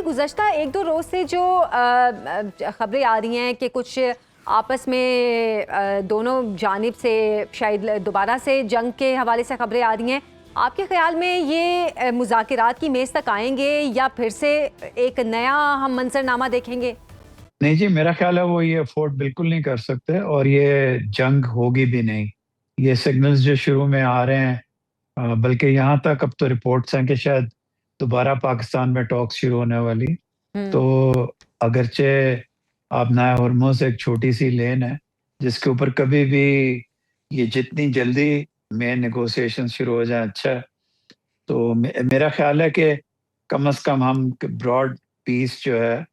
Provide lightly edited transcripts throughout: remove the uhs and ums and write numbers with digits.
गुज़श्ता एक दो रोज़ से जो खबरें आ रही हैं कि कुछ आपस में दोनों जानिब से शायद दोबारा से जंग के हवाले से खबरें आ रही हैं, आपके ख्याल में ये मुज़ाकरात की मेज़ तक आएंगे या फिर से एक नया हम मंजरनामा देखेंगे? नहीं जी, मेरा ख्याल है वो ये अफोर्ड बिल्कुल नहीं कर सकते और ये जंग होगी भी नहीं। ये सिग्नल्स जो शुरू में आ रहे हैं, बल्कि यहाँ तक अब तो रिपोर्ट्स हैं कि शायद दोबारा पाकिस्तान में टॉक्स शुरू होने वाली। तो अगरचे आबनाए हॉर्मोज़ एक छोटी सी लेन है जिसके ऊपर कभी भी ये जितनी जल्दी में नेगोशिएशन शुरू हो जाए अच्छा है। तो मेरा ख्याल है कि कम से कम हम ब्रॉड पीस जो है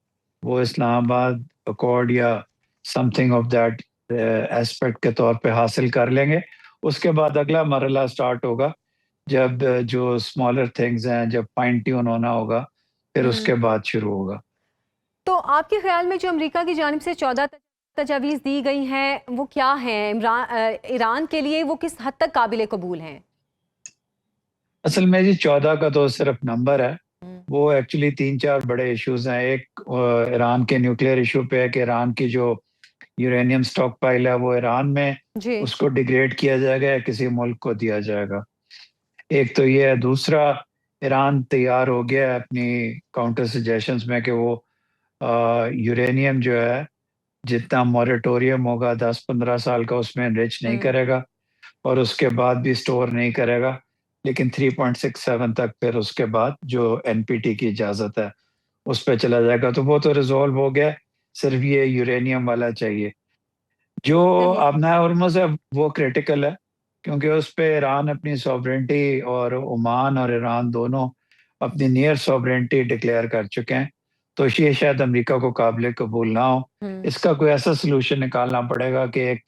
वो इस्लामाबाद अकॉर्ड या समथिंग ऑफ दैट एस्पेक्ट के तौर पे हासिल कर लेंगे। उसके बाद अगला मरहला स्टार्ट होगा जब जो स्मॉलर थिंग्स हैं जब फाइन ट्यून होना होगा, फिर उसके बाद शुरू होगा। तो आपके ख्याल में जो अमेरिका की जानिब से 14 तजावीज़ दी गई हैं वो क्या हैं? ईरान के लिए वो किस हद तक काबिल कबूल हैं? असल में जी 14 का तो सिर्फ नंबर है। वो एक्चुअली 3-4 बड़े इश्यूज हैं। एक ईरान के न्यूक्लियर इशू पे है कि ईरान की जो यूरेनियम स्टॉक पाइल है वो ईरान में जी। उसको डिग्रेड किया जाएगा या किसी मुल्क को दिया जाएगा। एक तो ये है। दूसरा, ईरान तैयार हो गया है अपनी काउंटर सजेशंस में कि वो यूरेनियम जो है जितना मॉरेटोरियम होगा 10-15 साल का उसमें एनरिच नहीं करेगा और उसके बाद भी स्टोर नहीं करेगा, लेकिन 3.67 तक फिर उसके बाद जो एनपीटी की इजाज़त है उस पे चला जाएगा। तो वो तो रिज़ॉल्व हो गया, सिर्फ ये यूरेनियम वाला चाहिए। जो सही। आबनाए हॉर्मुज़ है वो क्रिटिकल है क्योंकि उस पे ईरान अपनी सॉवरेनिटी और ओमान और ईरान दोनों अपनी नियर सॉवरेनिटी डिक्लेयर कर चुके हैं। तो ये शायद अमेरिका को काबिल कबूल ना हो। इसका कोई ऐसा सॉल्यूशन निकालना पड़ेगा कि एक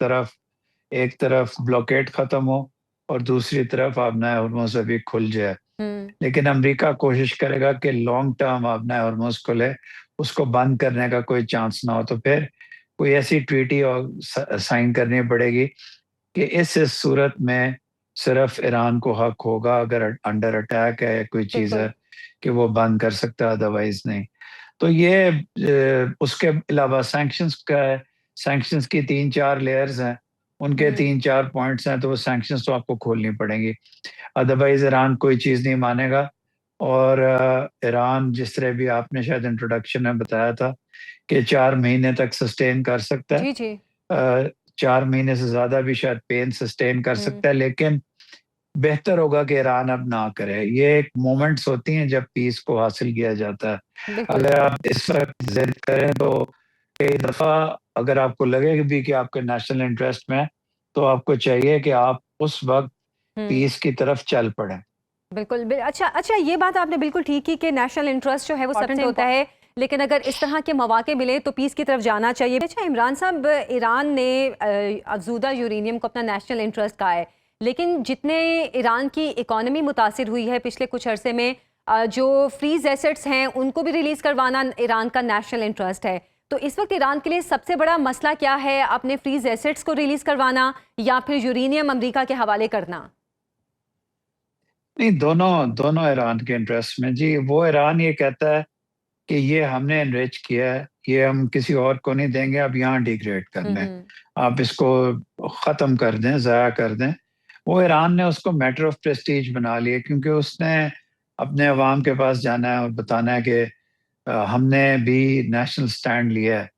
तरफ ब्लॉकेड खत्म हो और दूसरी तरफ आबनाए हॉर्मुज़ अभी खुल जाए। लेकिन अमेरिका कोशिश करेगा कि लॉन्ग टर्म आबनाए हॉर्मुज़ खुले, उसको बंद करने का कोई चांस ना हो। तो फिर कोई ऐसी ट्रीटी और साइन करनी पड़ेगी कि इस सूरत में सिर्फ ईरान को हक होगा, अगर अंडर अटैक है कोई चीज़ बिल्कुल। है, कि वो बंद कर सकता है, अदरवाइज नहीं। तो ये उसके अलावा सैंक्शंस की 3-4 लेयर्स हैं, उनके 3-4 पॉइंट्स हैं, तो वो सैंक्शंस तो आपको खोलनी पड़ेंगी। अदरवाइज ईरान कोई चीज़ नहीं मानेगा। और ईरान जिस तरह भी आपने शायद इंट्रोडक्शन में बताया था कि 4 महीने तक सस्टेन कर सकता है। जी जी। 4 महीने से ज़्यादा भी शायद पेन सस्टेन कर सकता है, लेकिन बेहतर होगा कि ईरान अब ना करे। ये एक मोमेंट्स होती हैं जब पीस को हासिल किया जाता है। बिल्कुल। अगर आप इस वक़्त ज़िद करें तो कई दफ़ा अगर आपको लगे भी कि आपके नेशनल इंटरेस्ट में है, तो आपको चाहिए कि आप उस वक़्त पीस की तरफ चल पड़ें। बिल्कुल, अच्छा अच्छा, ये बात आपने बिल्कुल ठीक की कि नेशनल इंटरेस्ट जो है वो सबसे होता है, लेकिन अगर इस तरह के मौके मिले तो पीस की तरफ जाना चाहिए। अच्छा इमरान साहब, ईरान ने अफजूदा यूरेनियम को अपना नेशनल इंटरेस्ट कहा है, लेकिन जितने ईरान की इकॉनमी मुतासिर हुई है पिछले कुछ अरसे में, जो फ्रीज एसेट्स हैं उनको भी रिलीज़ करवाना ईरान का नेशनल इंटरेस्ट है। तो इस वक्त ईरान के लिए सबसे बड़ा मसला क्या है? अपने फ्रीज एसेट्स को रिलीज़ करवाना या फिर यूरेनियम अमेरिका के हवाले करना? नहीं, दोनों दोनों ईरान के इंटरेस्ट में जी। वो ईरान ये कहता है कि ये हमने एनरिच किया है, ये हम किसी और को नहीं देंगे, अब यहाँ डिग्रेड कर दें, आप इसको ख़त्म कर दें, ज़ाया कर दें। वो ईरान ने उसको मैटर ऑफ प्रेस्टीज बना लिया क्योंकि उसने अपने अवाम के पास जाना है और बताना है कि हमने भी नेशनल स्टैंड लिया है।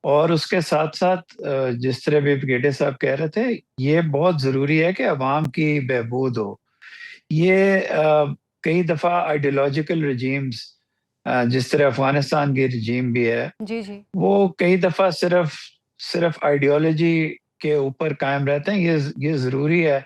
और उसके साथ-साथ जिस तरह भी ब्रिगेडियर साहब कह रहे थे, ये बहुत ज़रूरी है कि अवाम की बहबूद हो। ये कई दफ़ा आइडियोलॉजिकल रिजीम्स, जिस तरह अफ़गानिस्तान की रिजीम भी है, जी जी। वो कई दफ़ा सिर्फ़ सिर्फ़ आइडियोलॉजी के ऊपर कायम रहते हैं। ये ज़रूरी है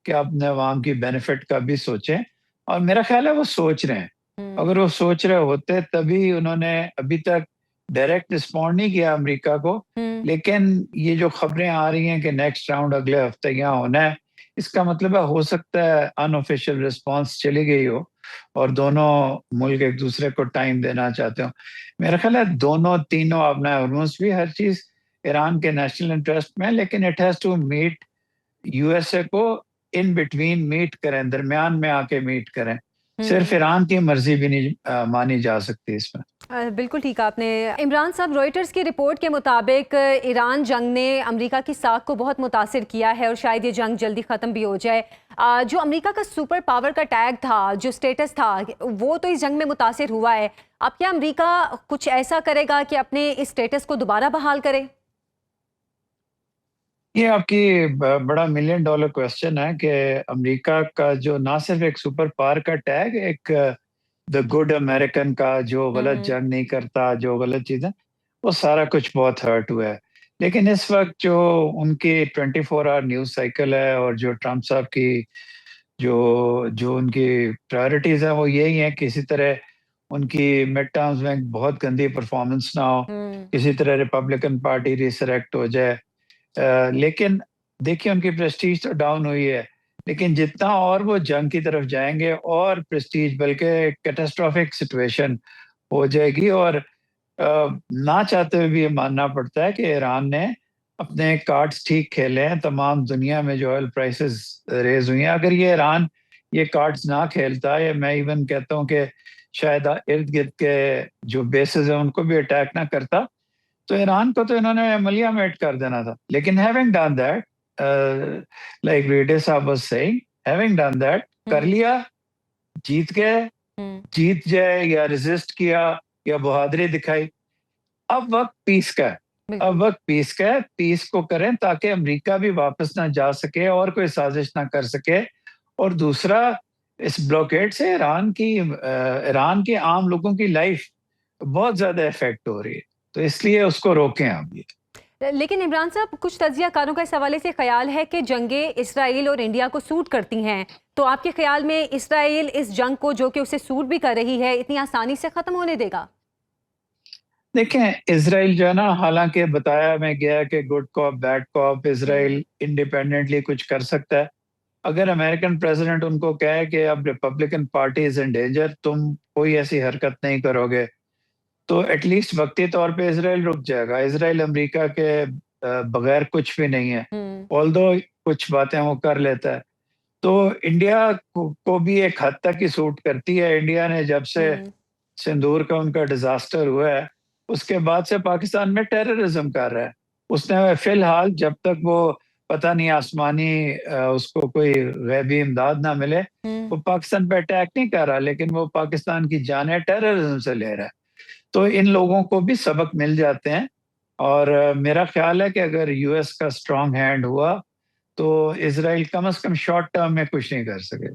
कि अपने अवाम की बेनिफिट का भी सोचें और मेरा ख़्याल है वो सोच रहे हैं। अगर वो सोच रहे होते तभी उन्होंने अभी तक डायरेक्ट रिस्पॉन्ड नहीं किया अमेरिका को। लेकिन ये जो खबरें आ रही हैं कि नेक्स्ट राउंड अगले हफ्ते यहाँ होना है, इसका मतलब है हो सकता है अनऑफिशियल रिस्पॉन्स चली गई हो और दोनों मुल्क एक दूसरे को टाइम देना चाहते हो। मेरा ख्याल है दोनों तीनों अपना ऑलमोस्ट भी हर चीज़ ईरान के नेशनल इंटरेस्ट में है, लेकिन it has to meet USA को इन बिटवीन मीट करें, दरमियान में आके मीट करें। सिर्फ ईरान की मर्जी भी नहीं मानी जा सकती इसमें। बिल्कुल ठीक आपने। इमरान साहब, रॉयटर्स की रिपोर्ट के मुताबिक ईरान जंग ने अमेरिका की साख को बहुत मुतासिर किया है और शायद ये जंग जल्दी ख़त्म भी हो जाए। जो अमेरिका का सुपर पावर का टैग था, जो स्टेटस था, वो तो इस जंग में मुतासिर हुआ है। अब क्या अमेरिका कुछ ऐसा करेगा कि अपने इस स्टेटस को दोबारा बहाल करे? ये आपकी बड़ा मिलियन डॉलर क्वेश्चन है कि अमेरिका का जो ना सिर्फ एक सुपर पावर का टैग, एक द गुड अमेरिकन का, जो गलत हम्म। जंग नहीं करता, जो गलत चीजें, वो सारा कुछ बहुत हर्ट हुआ है। लेकिन इस वक्त जो उनकी 24 आवर न्यूज साइकिल है और जो ट्रम्प साहब की जो जो उनकी प्रायोरिटीज है, वो यही है किसी तरह उनकी मिड टर्म्स में बहुत गंदी परफॉर्मेंस ना हो, हम्म। किसी तरह रिपब्लिकन पार्टी रिसरेक्ट हो जाए। लेकिन देखिए, उनकी प्रेस्टीज तो डाउन हुई है, लेकिन जितना और वो जंग की तरफ जाएंगे और प्रेस्टीज, बल्कि कैटास्ट्रोफिक सिचुएशन हो जाएगी। और ना चाहते हुए भी ये मानना पड़ता है कि ईरान ने अपने कार्ड्स ठीक खेले हैं। तमाम दुनिया में जो ऑयल प्राइसेस रेज हुई हैं, अगर ये ईरान ये कार्ड्स ना खेलता, या मैं इवन कहता हूँ कि शायद इर्द गिर्द के जो बेसिस हैं उनको भी अटैक ना करता, तो ईरान को तो इन्होंने मलियामेट कर देना था। लेकिन हैविंग डन दैट, लाइक वीडे साहब was saying, having done that, कर हम्म। लिया, जीत गए। हम्म। जीत जाए या रेजिस्ट किया या बहादुरी दिखाई, अब वक्त पीस का है। अब बिल्कुल। वक्त पीस का है, पीस को करें ताकि अमेरिका भी वापस ना जा सके और कोई साजिश ना कर सके। और दूसरा, इस ब्लॉकेड से ईरान के आम लोगों की लाइफ बहुत ज्यादा इफेक्ट हो रही है, तो इसलिए उसको रोकें आप ये। लेकिन इमरान साहब, कुछ तज्जियाकारों का इस हवाले से ख्याल है कि जंगें इसराइल और इंडिया को सूट करती हैं। तो आपके ख्याल में इसराइल इस जंग को, जो कि उसे सूट भी कर रही है, इतनी आसानी से ख़त्म होने देगा? देखें, इसराइल जो है ना, हालांकि बताया मैं गया कि good cop bad cop, Israel independently कुछ कर सकता है। अगर अमेरिकन प्रेसिडेंट उनको कहे कि अब Republican party is in danger, तुम कोई ऐसी हरकत नहीं करोगे, तो एटलीस्ट वक्ती तौर पे इसराइल रुक जाएगा। इसराइल अमेरिका के बगैर कुछ भी नहीं है, हम्म। ऑल्दो कुछ बातें वो कर लेता है। तो इंडिया को भी एक हद तक ही सूट करती है। इंडिया ने जब से हम्म। सिंदूर का उनका डिजास्टर हुआ है, उसके बाद से पाकिस्तान में टेररिज्म कर रहा है। उसने फिलहाल, जब तक वो पता नहीं आसमानी उसको कोई गैबी इमदाद ना मिले, हम्म। वो पाकिस्तान पे अटैक नहीं कर रहा, लेकिन वो पाकिस्तान की जानें टेररिज्म से ले रहा है। तो इन लोगों को भी सबक मिल जाते हैं। और मेरा ख्याल है कि अगर यूएस का स्ट्रांग हैंड हुआ, तो इसराइल कम से कम शॉर्ट टर्म में कुछ नहीं कर सके।